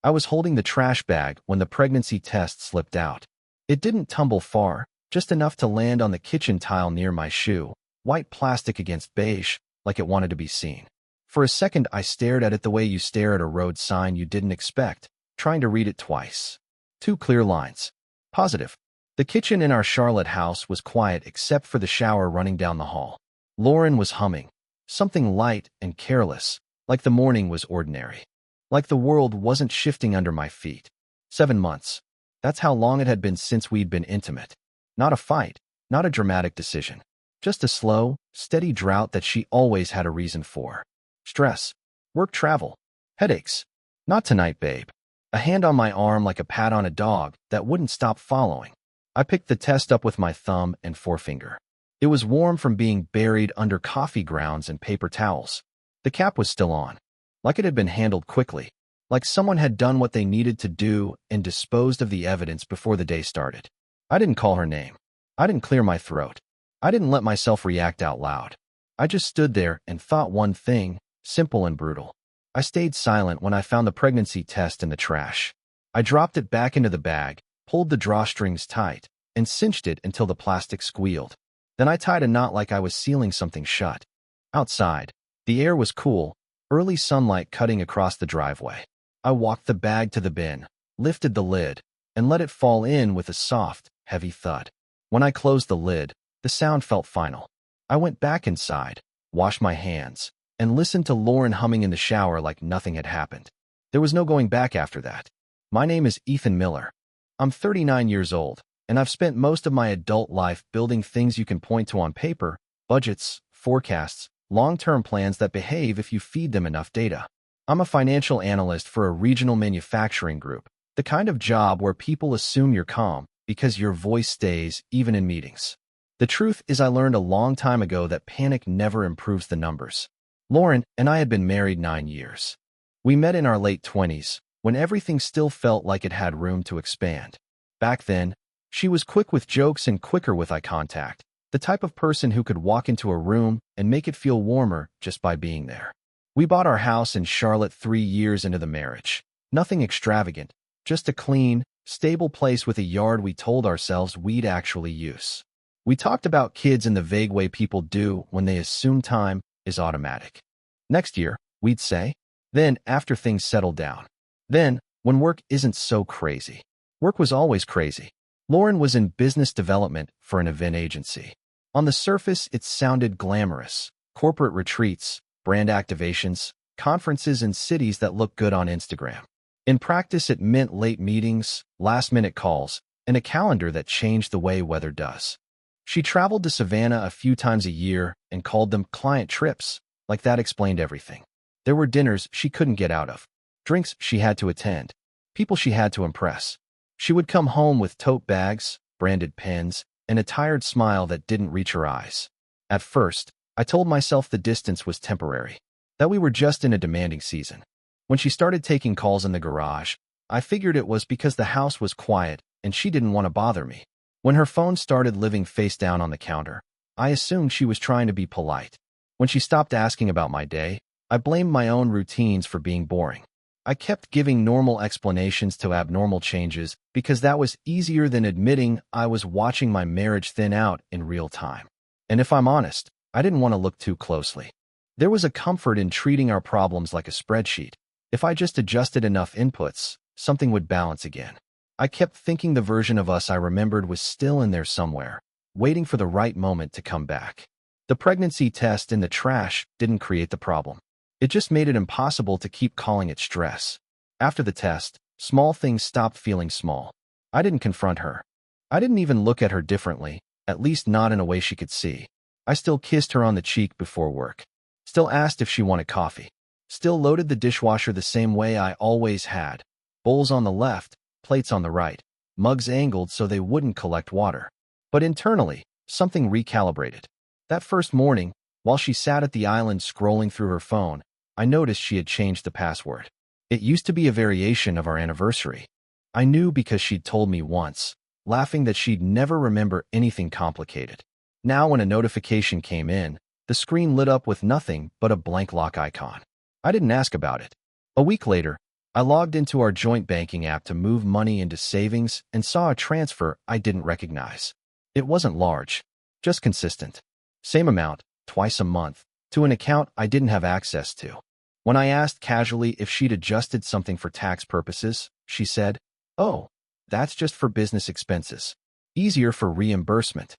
I was holding the trash bag when the pregnancy test slipped out. It didn't tumble far, just enough to land on the kitchen tile near my shoe, white plastic against beige, like it wanted to be seen. For a second, I stared at it the way you stare at a road sign you didn't expect, trying to read it twice. 2 clear lines. Positive. The kitchen in our Charlotte house was quiet except for the shower running down the hall. Lauren was humming. Something light and careless, like the morning was ordinary. Like the world wasn't shifting under my feet. 7 months. That's how long it had been since we'd been intimate. Not a fight, not a dramatic decision. Just a slow, steady drought that she always had a reason for. Stress. Work travel. Headaches. Not tonight, babe. A hand on my arm like a pat on a dog that wouldn't stop following. I picked the test up with my thumb and forefinger. It was warm from being buried under coffee grounds and paper towels. The cap was still on. Like it had been handled quickly. Like someone had done what they needed to do and disposed of the evidence before the day started. I didn't call her name. I didn't clear my throat. I didn't let myself react out loud. I just stood there and thought one thing, simple and brutal. I stayed silent when I found the pregnancy test in the trash. I dropped it back into the bag, pulled the drawstrings tight, and cinched it until the plastic squealed. Then I tied a knot like I was sealing something shut. Outside, the air was cool, early sunlight cutting across the driveway. I walked the bag to the bin, lifted the lid, and let it fall in with a soft, heavy thud. When I closed the lid, the sound felt final. I went back inside, washed my hands, and listened to Lauren humming in the shower like nothing had happened. There was no going back after that. My name is Ethan Miller. I'm 39 years old, and I've spent most of my adult life building things you can point to on paper, budgets, forecasts, long-term plans that behave if you feed them enough data. I'm a financial analyst for a regional manufacturing group, the kind of job where people assume you're calm because your voice stays even in meetings. The truth is I learned a long time ago that panic never improves the numbers. Lauren and I had been married 9 years. We met in our late 20s, when everything still felt like it had room to expand. Back then, she was quick with jokes and quicker with eye contact, the type of person who could walk into a room and make it feel warmer just by being there. We bought our house in Charlotte 3 years into the marriage. Nothing extravagant, just a clean, stable place with a yard we told ourselves we'd actually use. We talked about kids in the vague way people do when they assume time is automatic. Next year, we'd say. Then, after things settled down. Then, when work isn't so crazy. Work was always crazy. Lauren was in business development for an event agency. On the surface, it sounded glamorous. Corporate retreats, brand activations, conferences in cities that look good on Instagram. In practice, it meant late meetings, last-minute calls, and a calendar that changed the way weather does. She traveled to Savannah a few times a year and called them client trips, like that explained everything. There were dinners she couldn't get out of, drinks she had to attend, people she had to impress. She would come home with tote bags, branded pens, and a tired smile that didn't reach her eyes. At first, I told myself the distance was temporary, that we were just in a demanding season. When she started taking calls in the garage, I figured it was because the house was quiet and she didn't want to bother me. When her phone started living face down on the counter, I assumed she was trying to be polite. When she stopped asking about my day, I blamed my own routines for being boring. I kept giving normal explanations to abnormal changes because that was easier than admitting I was watching my marriage thin out in real time. And if I'm honest, I didn't want to look too closely. There was a comfort in treating our problems like a spreadsheet. If I just adjusted enough inputs, something would balance again. I kept thinking the version of us I remembered was still in there somewhere, waiting for the right moment to come back. The pregnancy test in the trash didn't create the problem. It just made it impossible to keep calling it stress. After the test, small things stopped feeling small. I didn't confront her. I didn't even look at her differently, at least not in a way she could see. I still kissed her on the cheek before work. Still asked if she wanted coffee. Still loaded the dishwasher the same way I always had. Bowls on the left, plates on the right, mugs angled so they wouldn't collect water. But internally, something recalibrated. That first morning, while she sat at the island scrolling through her phone, I noticed she had changed the password. It used to be a variation of our anniversary. I knew because she'd told me once, laughing that she'd never remember anything complicated. Now when a notification came in, the screen lit up with nothing but a blank lock icon. I didn't ask about it. A week later, I logged into our joint banking app to move money into savings and saw a transfer I didn't recognize. It wasn't large, just consistent. Same amount, twice a month, to an account I didn't have access to. When I asked casually if she'd adjusted something for tax purposes, she said, "Oh, that's just for business expenses. Easier for reimbursement."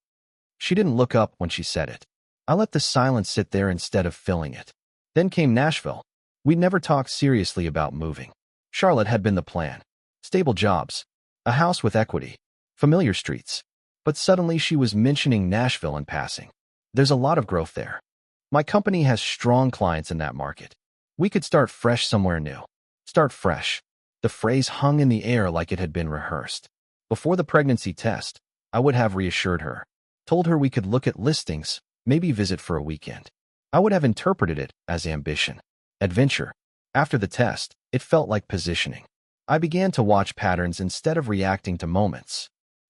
She didn't look up when she said it. I let the silence sit there instead of filling it. Then came Nashville. We'd never talked seriously about moving. Charlotte had been the plan. Stable jobs, a house with equity, familiar streets. But suddenly she was mentioning Nashville in passing. There's a lot of growth there. My company has strong clients in that market. We could start fresh somewhere new. Start fresh. The phrase hung in the air like it had been rehearsed. Before the pregnancy test, I would have reassured her, told her we could look at listings, maybe visit for a weekend. I would have interpreted it as ambition, adventure. After the test, it felt like positioning. I began to watch patterns instead of reacting to moments.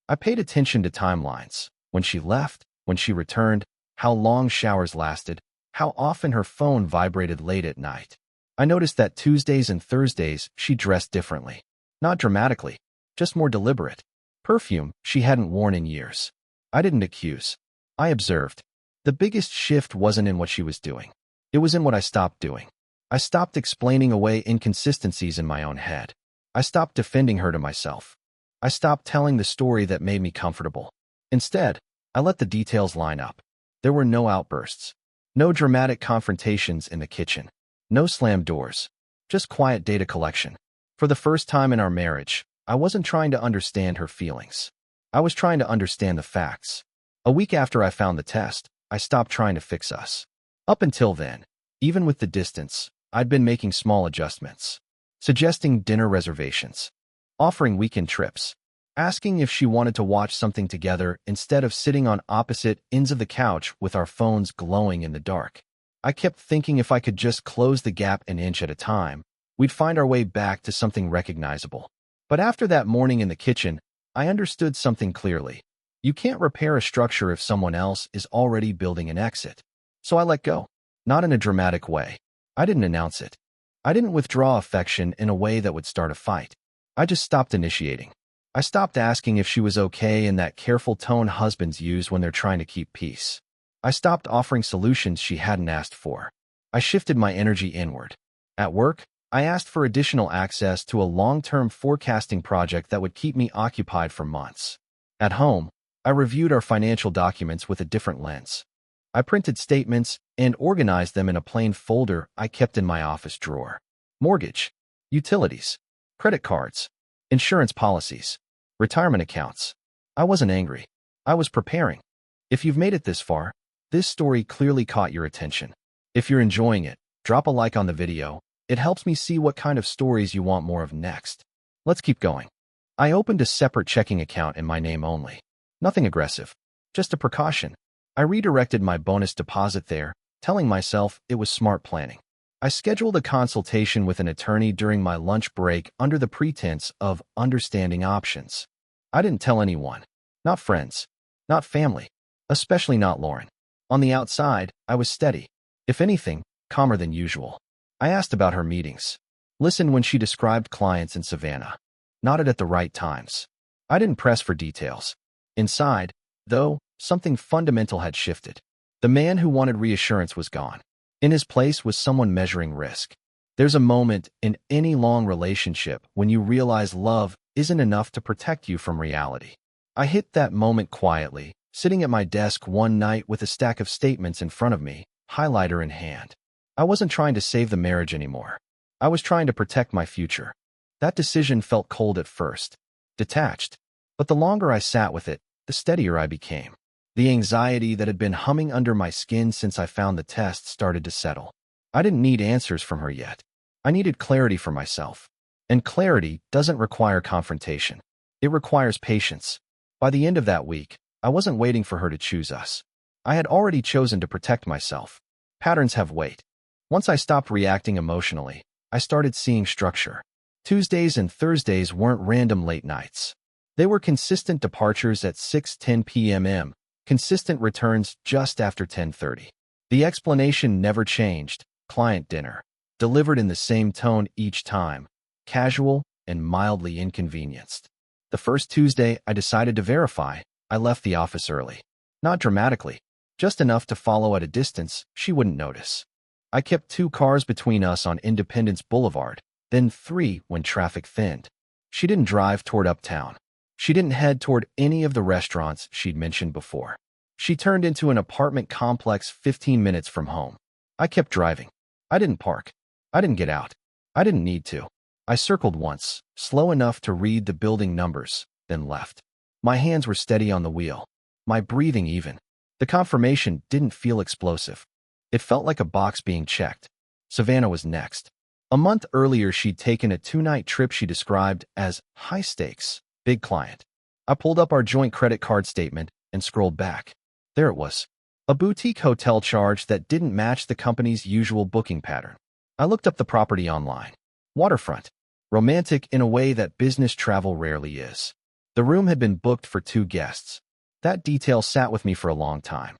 I paid attention to timelines. When she left, when she returned, how long showers lasted, how often her phone vibrated late at night. I noticed that Tuesdays and Thursdays she dressed differently. Not dramatically, just more deliberate. Perfume she hadn't worn in years. I didn't accuse. I observed. The biggest shift wasn't in what she was doing. It was in what I stopped doing. I stopped explaining away inconsistencies in my own head. I stopped defending her to myself. I stopped telling the story that made me comfortable. Instead, I let the details line up. There were no outbursts. No dramatic confrontations in the kitchen. No slammed doors. Just quiet data collection. For the first time in our marriage, I wasn't trying to understand her feelings. I was trying to understand the facts. A week after I found the test, I stopped trying to fix us. Up until then, even with the distance, I'd been making small adjustments. Suggesting dinner reservations. Offering weekend trips. Asking if she wanted to watch something together instead of sitting on opposite ends of the couch with our phones glowing in the dark. I kept thinking if I could just close the gap an inch at a time, we'd find our way back to something recognizable. But after that morning in the kitchen, I understood something clearly. You can't repair a structure if someone else is already building an exit. So I let go. Not in a dramatic way. I didn't announce it. I didn't withdraw affection in a way that would start a fight. I just stopped initiating. I stopped asking if she was okay in that careful tone husbands use when they're trying to keep peace. I stopped offering solutions she hadn't asked for. I shifted my energy inward. At work, I asked for additional access to a long-term forecasting project that would keep me occupied for months. At home, I reviewed our financial documents with a different lens. I printed statements and organized them in a plain folder I kept in my office drawer. Mortgage, utilities, credit cards, insurance policies, retirement accounts. I wasn't angry. I was preparing. If you've made it this far, this story clearly caught your attention. If you're enjoying it, drop a like on the video. It helps me see what kind of stories you want more of next. Let's keep going. I opened a separate checking account in my name only. Nothing aggressive. Just a precaution. I redirected my bonus deposit there, telling myself it was smart planning. I scheduled a consultation with an attorney during my lunch break under the pretense of understanding options. I didn't tell anyone. Not friends. Not family. Especially not Lauren. On the outside, I was steady. If anything, calmer than usual. I asked about her meetings. Listened when she described clients in Savannah. Nodded at the right times. I didn't press for details. Inside, though, something fundamental had shifted. The man who wanted reassurance was gone. In his place was someone measuring risk. There's a moment in any long relationship when you realize love isn't enough to protect you from reality. I hit that moment quietly, sitting at my desk one night with a stack of statements in front of me, highlighter in hand. I wasn't trying to save the marriage anymore. I was trying to protect my future. That decision felt cold at first, detached. But the longer I sat with it, the steadier I became. The anxiety that had been humming under my skin since I found the test started to settle. I didn't need answers from her yet. I needed clarity for myself. And clarity doesn't require confrontation. It requires patience. By the end of that week, I wasn't waiting for her to choose us. I had already chosen to protect myself. Patterns have weight. Once I stopped reacting emotionally, I started seeing structure. Tuesdays and Thursdays weren't random late nights. They were consistent departures at 6:10 p.m., consistent returns just after 10:30. The explanation never changed. Client dinner. Delivered in the same tone each time. casual, and mildly inconvenienced. The first Tuesday I decided to verify, I left the office early. Not dramatically, just enough to follow at a distance she wouldn't notice. I kept 2 cars between us on Independence Boulevard, then 3 when traffic thinned. She didn't drive toward uptown. She didn't head toward any of the restaurants she'd mentioned before. She turned into an apartment complex 15 minutes from home. I kept driving. I didn't park. I didn't get out. I didn't need to. I circled once, slow enough to read the building numbers, then left. My hands were steady on the wheel. My breathing even. The confirmation didn't feel explosive. It felt like a box being checked. Savannah was next. A month earlier, she'd taken a 2-night trip she described as high stakes, big client. I pulled up our joint credit card statement and scrolled back. There it was. A boutique hotel charge that didn't match the company's usual booking pattern. I looked up the property online. Waterfront. Romantic in a way that business travel rarely is. The room had been booked for 2 guests. That detail sat with me for a long time.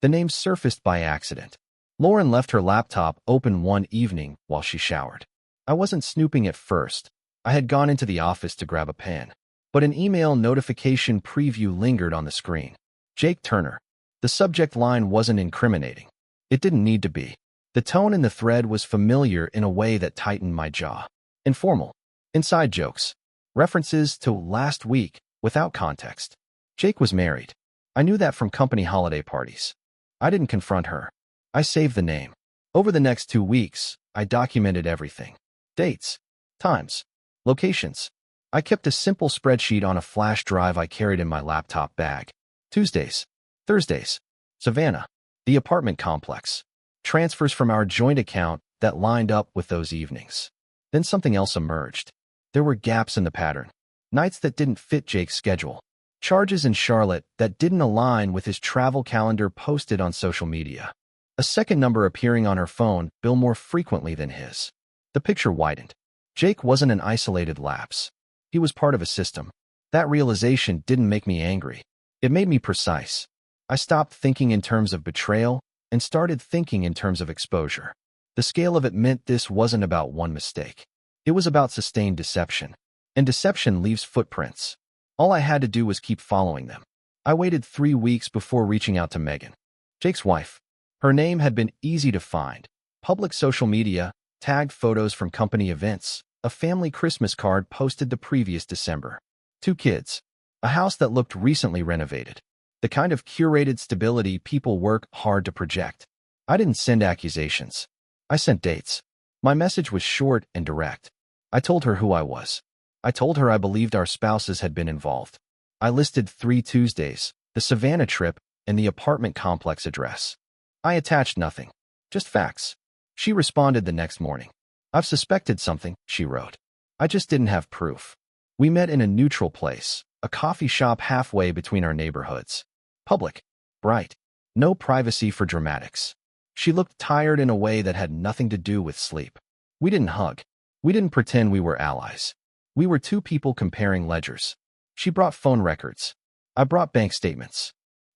The name surfaced by accident. Lauren left her laptop open one evening while she showered. I wasn't snooping at first. I had gone into the office to grab a pen. But an email notification preview lingered on the screen. Jake Turner. The subject line wasn't incriminating. It didn't need to be. The tone in the thread was familiar in a way that tightened my jaw. Informal. Inside jokes. References to last week without context. Jake was married. I knew that from company holiday parties. I didn't confront her. I saved the name. Over the next 2 weeks, I documented everything. Dates. Times. Locations. I kept a simple spreadsheet on a flash drive I carried in my laptop bag. Tuesdays. Thursdays. Savannah. The apartment complex. Transfers from our joint account that lined up with those evenings. Then something else emerged. There were gaps in the pattern. Nights that didn't fit Jake's schedule. Charges in Charlotte that didn't align with his travel calendar posted on social media. A second number appearing on her phone bill more frequently than his. The picture widened. Jake wasn't an isolated lapse. He was part of a system. That realization didn't make me angry. It made me precise. I stopped thinking in terms of betrayal and started thinking in terms of exposure. The scale of it meant this wasn't about one mistake. It was about sustained deception. And deception leaves footprints. All I had to do was keep following them. I waited 3 weeks before reaching out to Megan, Jake's wife. Her name had been easy to find. Public social media, tagged photos from company events, a family Christmas card posted the previous December. 2 kids. A house that looked recently renovated. The kind of curated stability people work hard to project. I didn't send accusations. I sent dates. My message was short and direct. I told her who I was. I told her I believed our spouses had been involved. I listed 3 Tuesdays, the Savannah trip, and the apartment complex address. I attached nothing. Just facts. She responded the next morning. I've suspected something, she wrote. I just didn't have proof. We met in a neutral place, a coffee shop halfway between our neighborhoods. Public. Bright. No privacy for dramatics. She looked tired in a way that had nothing to do with sleep. We didn't hug. We didn't pretend we were allies. We were 2 people comparing ledgers. She brought phone records. I brought bank statements.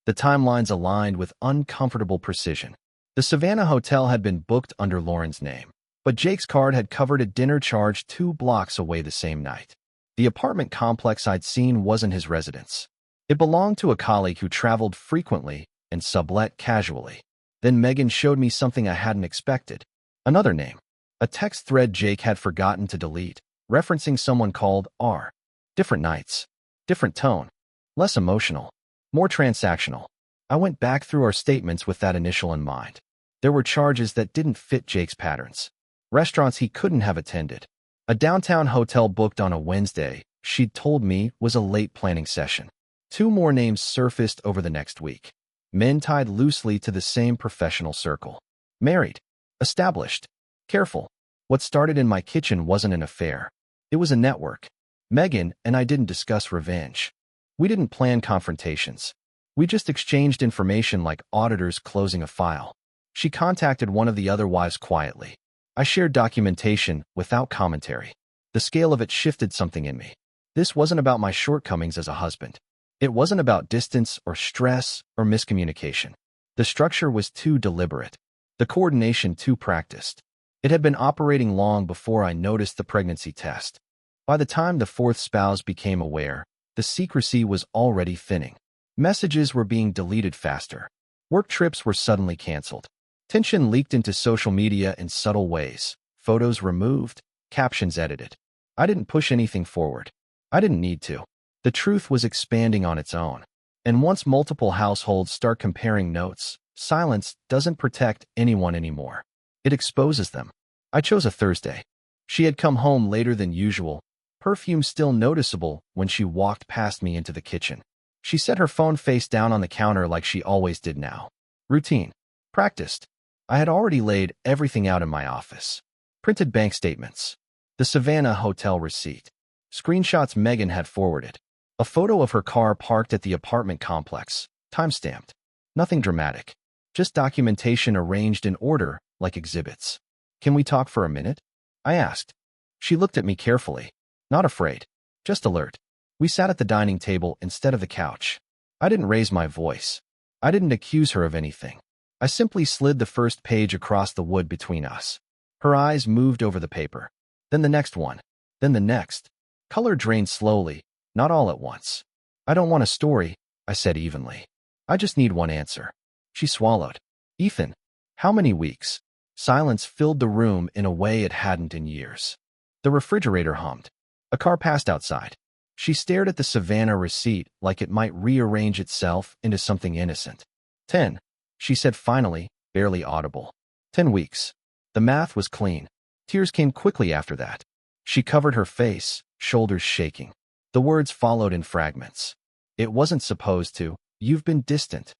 The timelines aligned with uncomfortable precision. The Savannah hotel had been booked under Lauren's name, but Jake's card had covered a dinner charge 2 blocks away the same night. The apartment complex I'd seen wasn't his residence. It belonged to a colleague who traveled frequently and sublet casually. Then Megan showed me something I hadn't expected. Another name. A text thread Jake had forgotten to delete, referencing someone called R. Different nights. Different tone. Less emotional. More transactional. I went back through our statements with that initial in mind. There were charges that didn't fit Jake's patterns. Restaurants he couldn't have attended. A downtown hotel booked on a Wednesday, she'd told me, was a late planning session. 2 more names surfaced over the next week. Men tied loosely to the same professional circle. Married. Established. Careful. What started in my kitchen wasn't an affair. It was a network. Megan and I didn't discuss revenge. We didn't plan confrontations. We just exchanged information like auditors closing a file. She contacted one of the other wives quietly. I shared documentation without commentary. The scale of it shifted something in me. This wasn't about my shortcomings as a husband. It wasn't about distance or stress or miscommunication. The structure was too deliberate. The coordination too practiced. It had been operating long before I noticed the pregnancy test. By the time the fourth spouse became aware, the secrecy was already thinning. Messages were being deleted faster. Work trips were suddenly canceled. Tension leaked into social media in subtle ways. Photos removed, captions edited. I didn't push anything forward. I didn't need to. The truth was expanding on its own. And once multiple households start comparing notes, silence doesn't protect anyone anymore. It exposes them. I chose a Thursday. She had come home later than usual, perfume still noticeable when she walked past me into the kitchen. She set her phone face down on the counter like she always did now. Routine. Practiced. I had already laid everything out in my office. Printed bank statements. The Savannah hotel receipt. Screenshots Megan had forwarded. A photo of her car parked at the apartment complex. Timestamped. Nothing dramatic. Just documentation arranged in order, like exhibits. Can we talk for a minute? I asked. She looked at me carefully. Not afraid. Just alert. We sat at the dining table instead of the couch. I didn't raise my voice. I didn't accuse her of anything. I simply slid the first page across the wood between us. Her eyes moved over the paper. Then the next one. Then the next. Color drained slowly, not all at once. I don't want a story, I said evenly. I just need one answer. She swallowed. Ethan. How many weeks? Silence filled the room in a way it hadn't in years. The refrigerator hummed. A car passed outside. She stared at the Savannah receipt like it might rearrange itself into something innocent. 10, she said finally, barely audible. 10 weeks. The math was clean. Tears came quickly after that. She covered her face, shoulders shaking. The words followed in fragments. It wasn't supposed to. You've been distant.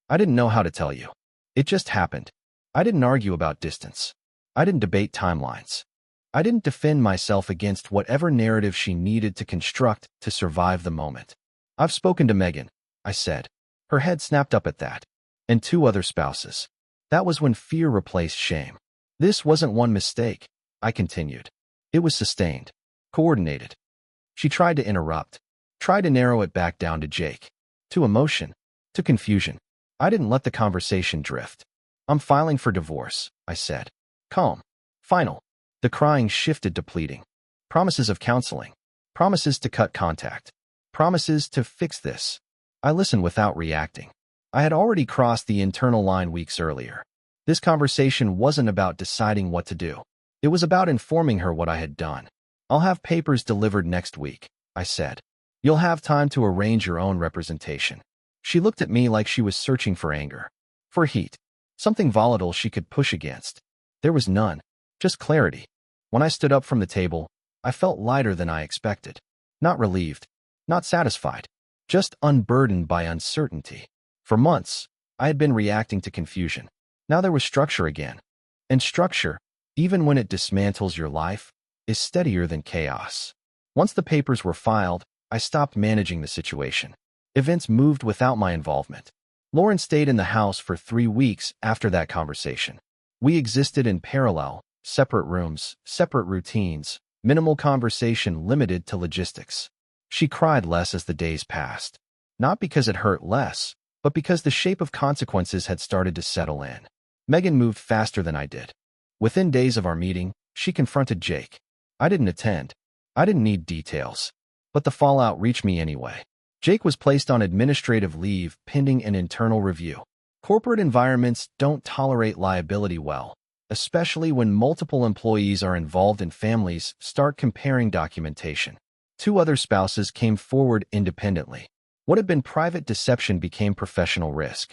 I didn't know how to tell you. It just happened. I didn't argue about distance. I didn't debate timelines. I didn't defend myself against whatever narrative she needed to construct to survive the moment. I've spoken to Megan, I said. Her head snapped up at that. And 2 other spouses. That was when fear replaced shame. This wasn't one mistake, I continued. It was sustained. Coordinated. She tried to interrupt. Tried to narrow it back down to Jake. To emotion. To confusion. I didn't let the conversation drift. I'm filing for divorce, I said. Calm. Final. The crying shifted to pleading. Promises of counseling. Promises to cut contact. Promises to fix this. I listened without reacting. I had already crossed the internal line weeks earlier. This conversation wasn't about deciding what to do. It was about informing her what I had done. I'll have papers delivered next week, I said. You'll have time to arrange your own representation. She looked at me like she was searching for anger. For heat. Something volatile she could push against. There was none. Just clarity. When I stood up from the table, I felt lighter than I expected. Not relieved. Not satisfied. Just unburdened by uncertainty. For months, I had been reacting to confusion. Now there was structure again. And structure, even when it dismantles your life, is steadier than chaos. Once the papers were filed, I stopped managing the situation. Events moved without my involvement. Lauren stayed in the house for 3 weeks after that conversation. We existed in parallel, separate rooms, separate routines, minimal conversation limited to logistics. She cried less as the days passed. Not because it hurt less, but because the shape of consequences had started to settle in. Megan moved faster than I did. Within days of our meeting, she confronted Jake. I didn't attend. I didn't need details. But the fallout reached me anyway. Jake was placed on administrative leave pending an internal review. Corporate environments don't tolerate liability well, especially when multiple employees are involved and families start comparing documentation. 2 other spouses came forward independently. What had been private deception became professional risk.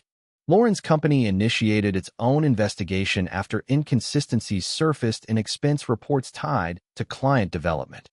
Lauren's company initiated its own investigation after inconsistencies surfaced in expense reports tied to client development.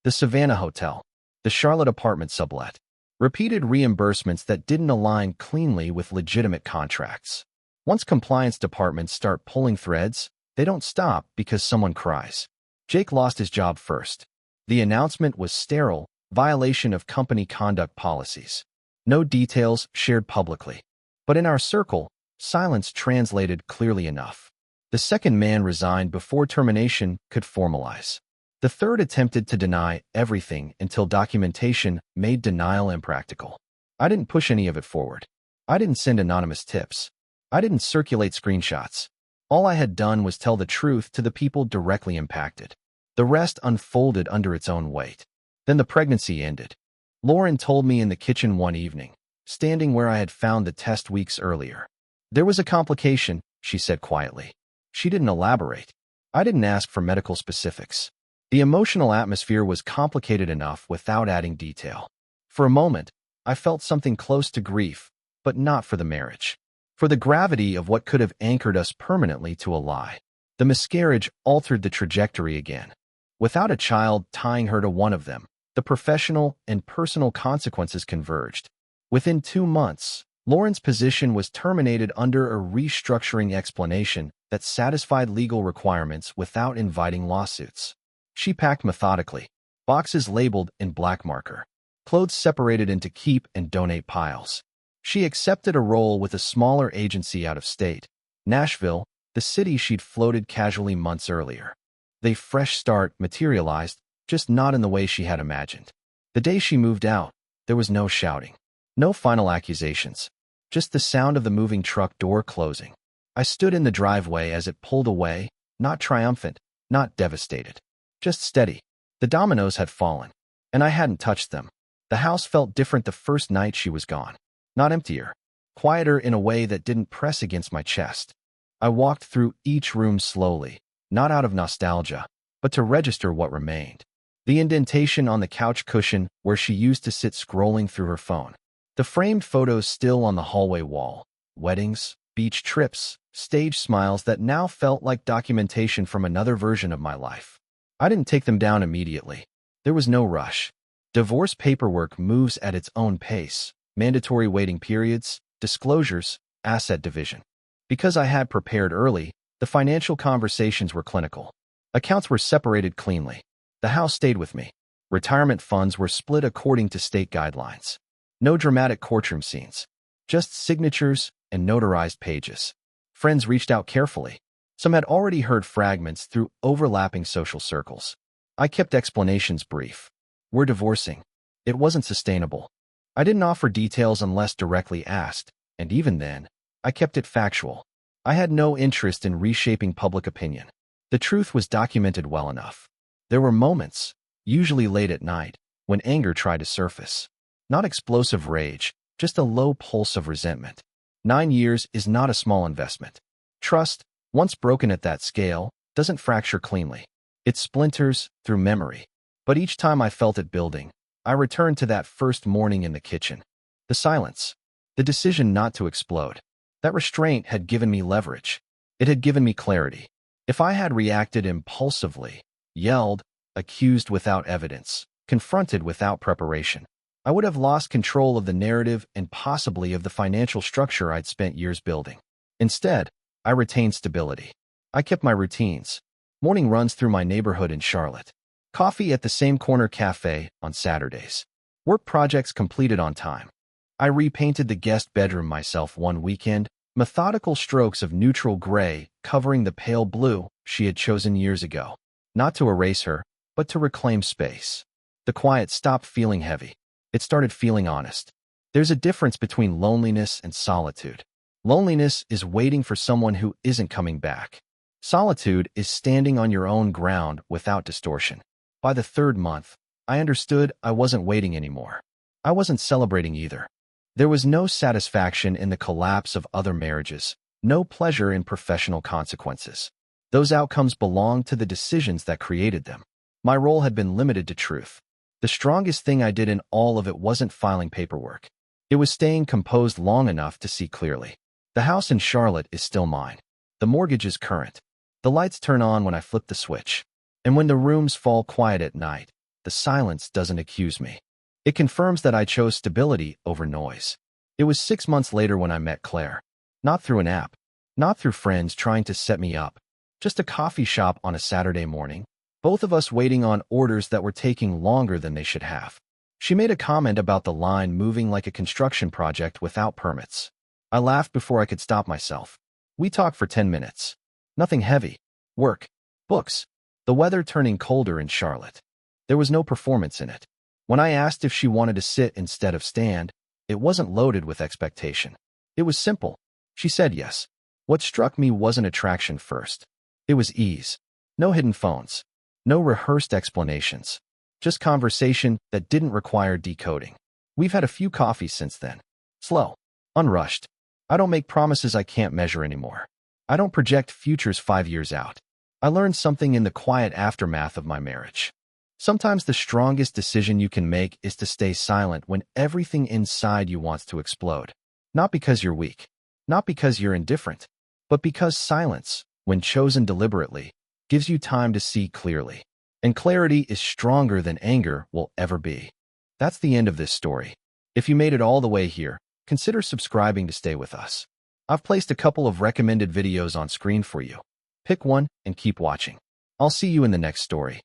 The Savannah Hotel, the Charlotte apartment sublet, repeated reimbursements that didn't align cleanly with legitimate contracts. Once compliance departments start pulling threads, they don't stop because someone cries. Jake lost his job first. The announcement was sterile, violation of company conduct policies. No details shared publicly. But in our circle, silence translated clearly enough. The second man resigned before termination could formalize. The third attempted to deny everything until documentation made denial impractical. I didn't push any of it forward. I didn't send anonymous tips. I didn't circulate screenshots. All I had done was tell the truth to the people directly impacted. The rest unfolded under its own weight. Then the pregnancy ended. Lauren told me in the kitchen one evening, standing where I had found the test weeks earlier. There was a complication, she said quietly. She didn't elaborate. I didn't ask for medical specifics. The emotional atmosphere was complicated enough without adding detail. For a moment, I felt something close to grief, but not for the marriage. For the gravity of what could have anchored us permanently to a lie. The miscarriage altered the trajectory again. Without a child tying her to one of them, the professional and personal consequences converged. Within 2 months, Lauren's position was terminated under a restructuring explanation that satisfied legal requirements without inviting lawsuits. She packed methodically, boxes labeled in black marker, clothes separated into keep and donate piles. She accepted a role with a smaller agency out of state, Nashville, the city she'd floated casually months earlier. The fresh start materialized, just not in the way she had imagined. The day she moved out, there was no shouting, no final accusations, just the sound of the moving truck door closing. I stood in the driveway as it pulled away, not triumphant, not devastated, just steady. The dominoes had fallen, and I hadn't touched them. The house felt different the first night she was gone. Not emptier, quieter in a way that didn't press against my chest. I walked through each room slowly, not out of nostalgia, but to register what remained. The indentation on the couch cushion where she used to sit scrolling through her phone. The framed photos still on the hallway wall. Weddings, beach trips, stage smiles that now felt like documentation from another version of my life. I didn't take them down immediately. There was no rush. Divorce paperwork moves at its own pace. Mandatory waiting periods, disclosures, asset division. Because I had prepared early, the financial conversations were clinical. Accounts were separated cleanly. The house stayed with me. Retirement funds were split according to state guidelines. No dramatic courtroom scenes. Just signatures and notarized pages. Friends reached out carefully. Some had already heard fragments through overlapping social circles. I kept explanations brief. We're divorcing. It wasn't sustainable. I didn't offer details unless directly asked, and even then, I kept it factual. I had no interest in reshaping public opinion. The truth was documented well enough. There were moments, usually late at night, when anger tried to surface. Not explosive rage, just a low pulse of resentment. 9 years is not a small investment. Trust, once broken at that scale, doesn't fracture cleanly. It splinters through memory. But each time I felt it building, I returned to that first morning in the kitchen. The silence. The decision not to explode. That restraint had given me leverage. It had given me clarity. If I had reacted impulsively, yelled, accused without evidence, confronted without preparation, I would have lost control of the narrative and possibly of the financial structure I'd spent years building. Instead, I retained stability. I kept my routines. Morning runs through my neighborhood in Charlotte. Coffee at the same corner cafe on Saturdays. Work projects completed on time. I repainted the guest bedroom myself one weekend, methodical strokes of neutral gray covering the pale blue she had chosen years ago. Not to erase her, but to reclaim space. The quiet stopped feeling heavy. It started feeling honest. There's a difference between loneliness and solitude. Loneliness is waiting for someone who isn't coming back. Solitude is standing on your own ground without distortion. By the 3rd month, I understood I wasn't waiting anymore. I wasn't celebrating either. There was no satisfaction in the collapse of other marriages, no pleasure in professional consequences. Those outcomes belonged to the decisions that created them. My role had been limited to truth. The strongest thing I did in all of it wasn't filing paperwork. It was staying composed long enough to see clearly. The house in Charlotte is still mine. The mortgage is current. The lights turn on when I flip the switch. And when the rooms fall quiet at night, the silence doesn't accuse me. It confirms that I chose stability over noise. It was 6 months later when I met Claire. Not through an app. Not through friends trying to set me up. Just a coffee shop on a Saturday morning. Both of us waiting on orders that were taking longer than they should have. She made a comment about the line moving like a construction project without permits. I laughed before I could stop myself. We talked for 10 minutes. Nothing heavy. Work. Books. The weather turning colder in Charlotte. There was no performance in it. When I asked if she wanted to sit instead of stand, it wasn't loaded with expectation. It was simple. She said yes. What struck me wasn't attraction first. It was ease. No hidden phones. No rehearsed explanations. Just conversation that didn't require decoding. We've had a few coffees since then. Slow. Unrushed. I don't make promises I can't measure anymore. I don't project futures 5 years out. I learned something in the quiet aftermath of my marriage. Sometimes the strongest decision you can make is to stay silent when everything inside you wants to explode. Not because you're weak. Not because you're indifferent. But because silence, when chosen deliberately, gives you time to see clearly. And clarity is stronger than anger will ever be. That's the end of this story. If you made it all the way here, consider subscribing to stay with us. I've placed a couple of recommended videos on screen for you. Pick one and keep watching. I'll see you in the next story.